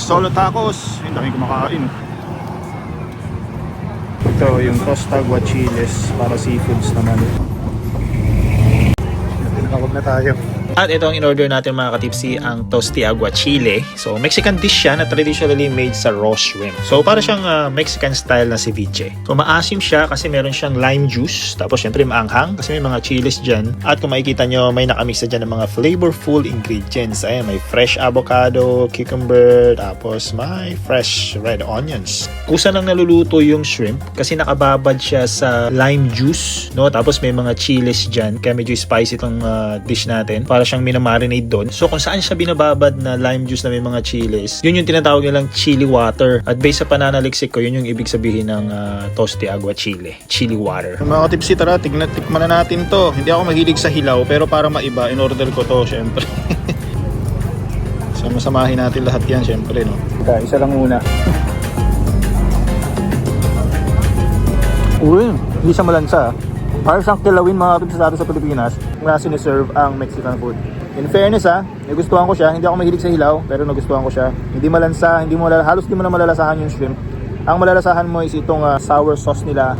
Solo Tacos. Ang daming kumakain. Ito yung Tosta Aguachiles para seafoods naman. Tinawag na tayo. At ito ang in-order natin mga katipsi, ang Tosti Aguachile. So Mexican dish siya na traditionally made sa raw shrimp. So para siyang Mexican style na ceviche. So maasim siya kasi meron siyang lime juice. Tapos syempre maanghang kasi may mga chiles dyan. At kung makikita nyo, may nakamix na dyan ng mga flavorful ingredients. Ayan, may fresh avocado, cucumber, tapos may fresh red onions. Kusa nang naluluto yung shrimp kasi nakababad siya sa lime juice, no? Tapos may mga chiles dyan kaya medyo spicy itong dish natin. Para siyang minamarinate doon. So kung saan siya binababad na lime juice na may mga chiles, yun yung tinatawag nilang chili water. At based sa pananaliksik ko, yun yung ibig sabihin ng Tosti Aguachile, chili water. Mga katipsi, tara, tikman na natin to. Hindi ako mahilig sa hilaw, pero para maiba, in-order ko to, syempre. So masamahin natin lahat yan, syempre, no? Isa lang muna. Uy, hindi siya malansa. Para siyang kilawin mga katipsi sa atin sa Pilipinas na siniserve ang Mexican food. In fairness nagustuhan ko siya. Hindi ako mahilig sa hilaw, pero nagustuhan ko siya. Hindi malansa, halos di mo na malalasahan yung shrimp. Ang malalasahan mo is itong sour sauce nila.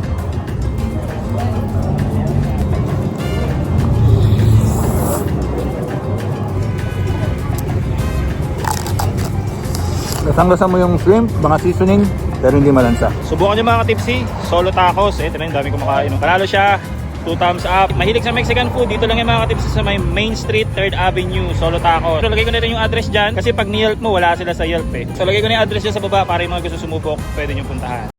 Lasang-lasa mo yung shrimp, mga seasoning, pero hindi malansa. Subukan nyo mga katipsi, Solo Tacos. Ito na yung dami kumakain. Panalo siya, 2 thumbs up. Mahilig sa Mexican food, dito lang yung mga katipsi sa may Main Street, 3rd Avenue, Solo Tacos. So lagay ko na rin yung address dyan kasi pag ni-Yelp mo, wala sila sa Yelp eh. So lagay ko na yung address dyan sa baba para yung mga gusto sumubok, pwede nyo puntahan.